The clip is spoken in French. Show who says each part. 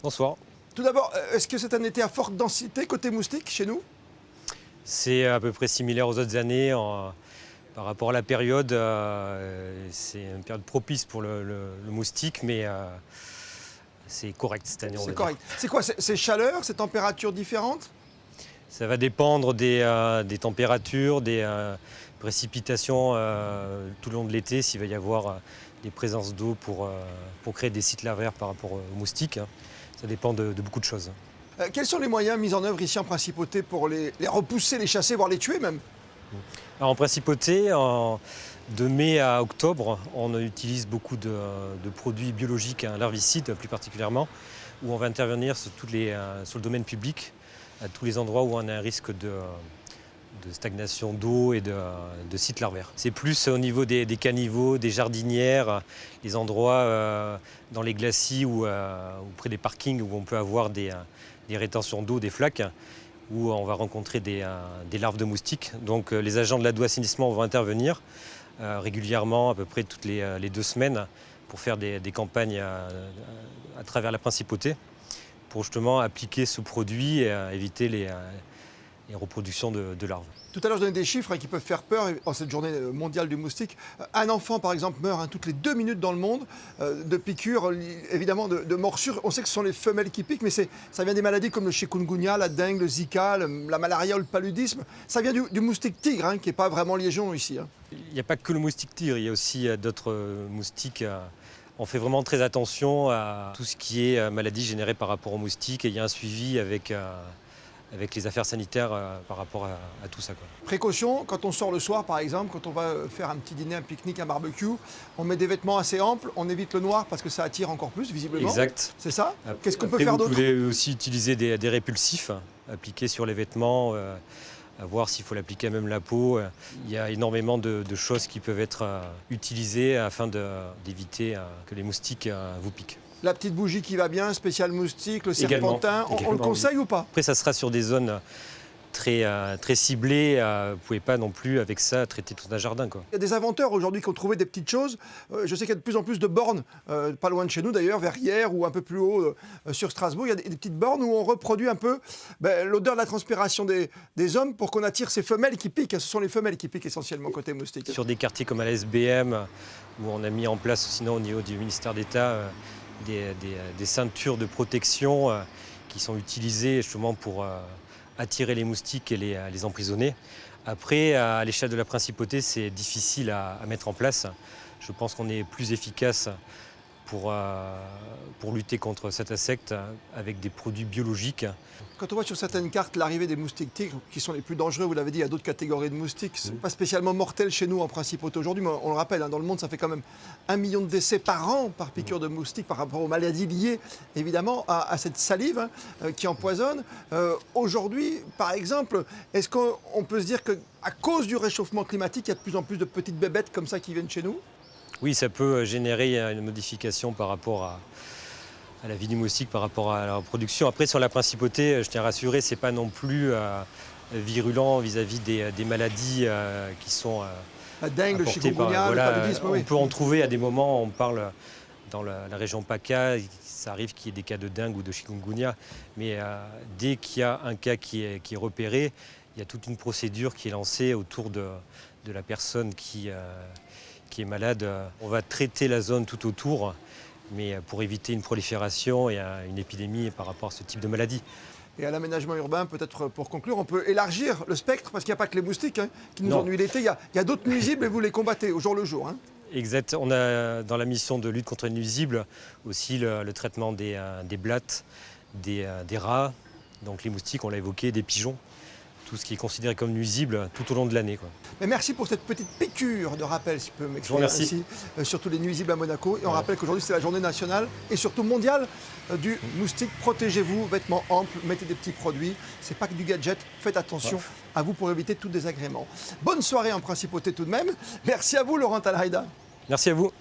Speaker 1: Bonsoir.
Speaker 2: Tout d'abord, est-ce que c'est un été à forte densité côté moustique chez nous?
Speaker 1: C'est à peu près similaire aux autres années. Par rapport à la période, c'est une période propice pour le moustique, mais c'est correct cette année, on va
Speaker 2: C'est
Speaker 1: dire.
Speaker 2: correct. C'est quoi? C'est chaleur, c'est températures différentes?
Speaker 1: Ça va dépendre des températures, des précipitations tout le long de l'été, s'il va y avoir des présences d'eau pour créer des sites larvaires par rapport aux moustiques, hein. Ça dépend de beaucoup de choses.
Speaker 2: Quels sont les moyens mis en œuvre ici en principauté pour les repousser, les chasser, voire les tuer même?
Speaker 1: Alors, en principauté, de mai à octobre, on utilise beaucoup de produits biologiques, hein, larvicides plus particulièrement, où on va intervenir sur le domaine public, à tous les endroits où on a un risque de stagnation d'eau et de sites larvaires. C'est plus au niveau des caniveaux, des jardinières, les endroits dans les glacis ou près des parkings où on peut avoir des rétentions d'eau, des flaques, où on va rencontrer des larves de moustiques. Donc les agents de l'ADO Assainissement vont intervenir régulièrement, à peu près toutes les 2 semaines, pour faire des campagnes à travers la principauté, pour justement appliquer ce produit et éviter les reproductions de larves.
Speaker 2: Tout à l'heure, je donnais des chiffres qui peuvent faire peur en cette journée mondiale du moustique. Un enfant, par exemple, meurt toutes les 2 minutes dans le monde de piqûres, évidemment de morsures. On sait que ce sont les femelles qui piquent, mais ça vient des maladies comme le chikungunya, la dengue, le zika, la malaria ou le paludisme. Ça vient du moustique tigre, qui n'est pas vraiment liégeon ici.
Speaker 1: Il n'y a pas que le moustique tigre, il y a aussi d'autres moustiques. On fait vraiment très attention à tout ce qui est maladie générée par rapport aux moustiques, et il y a un suivi avec les affaires sanitaires par rapport à tout ça, quoi.
Speaker 2: Précaution, quand on sort le soir par exemple, quand on va faire un petit dîner, un pique-nique, un barbecue, on met des vêtements assez amples, on évite le noir parce que ça attire encore plus visiblement.
Speaker 1: Exact.
Speaker 2: C'est ça? Qu'est-ce qu'on peut
Speaker 1: Après,
Speaker 2: faire
Speaker 1: vous
Speaker 2: d'autre?
Speaker 1: pouvez aussi utiliser des répulsifs appliqués sur les vêtements, à voir s'il faut l'appliquer à même la peau. Il y a énormément de choses qui peuvent être utilisées afin d'éviter que les moustiques vous piquent.
Speaker 2: La petite bougie qui va bien, spécial moustique, le
Speaker 1: Également.
Speaker 2: serpentin, on le conseille ou pas?
Speaker 1: Après, ça sera sur des zones très ciblées. Vous ne pouvez pas non plus, avec ça, traiter tout un jardin, quoi.
Speaker 2: Il y a des inventeurs aujourd'hui qui ont trouvé des petites choses. Je sais qu'il y a de plus en plus de bornes, pas loin de chez nous d'ailleurs, vers Hyères ou un peu plus haut sur Strasbourg. Il y a des petites bornes où on reproduit un peu l'odeur de la transpiration des hommes pour qu'on attire ces femelles qui piquent. Ce sont les femelles qui piquent essentiellement côté moustique.
Speaker 1: Sur des quartiers comme à la SBM, où on a mis en place, sinon au niveau du ministère d'État, des ceintures de protection qui sont utilisées justement pour attirer les moustiques et les emprisonner. Après, à l'échelle de la principauté, c'est difficile à mettre en place. Je pense qu'on est plus efficace pour lutter contre cet insecte avec des produits biologiques.
Speaker 2: Quand on voit sur certaines cartes l'arrivée des moustiques tigres, qui sont les plus dangereux, vous l'avez dit, il y a d'autres catégories de moustiques. Ce n'est pas spécialement mortel chez nous en principauté aujourd'hui, mais on le rappelle, dans le monde, ça fait quand même 1 million de décès par an par piqûre de moustiques par rapport aux maladies liées évidemment à cette salive qui empoisonne. Aujourd'hui, par exemple, est-ce qu'on peut se dire qu'à cause du réchauffement climatique, il y a de plus en plus de petites bébêtes comme ça qui viennent chez nous?
Speaker 1: Oui, ça peut générer une modification par rapport à la vie du moustique, par rapport à la reproduction. Après, sur la principauté, je tiens à rassurer, ce n'est pas non plus virulent vis-à-vis des maladies qui sont
Speaker 2: la dengue, le
Speaker 1: apportées
Speaker 2: chikungunya, le paludisme,
Speaker 1: on peut en trouver à des moments, on parle dans la région PACA, ça arrive qu'il y ait des cas de dengue ou de chikungunya, mais dès qu'il y a un cas qui est repéré, il y a toute une procédure qui est lancée autour de la personne qui est malade. On va traiter la zone tout autour, mais pour éviter une prolifération et une épidémie par rapport à ce type de maladie.
Speaker 2: Et à l'aménagement urbain, peut-être pour conclure, on peut élargir le spectre, parce qu'il n'y a pas que les moustiques qui nous ennuient l'été, il y a d'autres nuisibles et vous les combattez au jour le jour.
Speaker 1: Exact. On a dans la mission de lutte contre les nuisibles aussi le traitement des blattes, des rats, donc les moustiques, on l'a évoqué, des pigeons. Tout ce qui est considéré comme nuisible tout au long de l'année, quoi.
Speaker 2: Mais merci pour cette petite piqûre de rappel, si je peux m'exprimer ainsi, sur tous les nuisibles à Monaco. Et on rappelle qu'aujourd'hui, c'est la journée nationale et surtout mondiale du moustique. Protégez-vous, vêtements amples, mettez des petits produits. C'est pas que du gadget, faites attention à vous pour éviter tout désagrément. Bonne soirée en principauté tout de même. Merci à vous, Laurent Talhaïda.
Speaker 1: Merci à vous.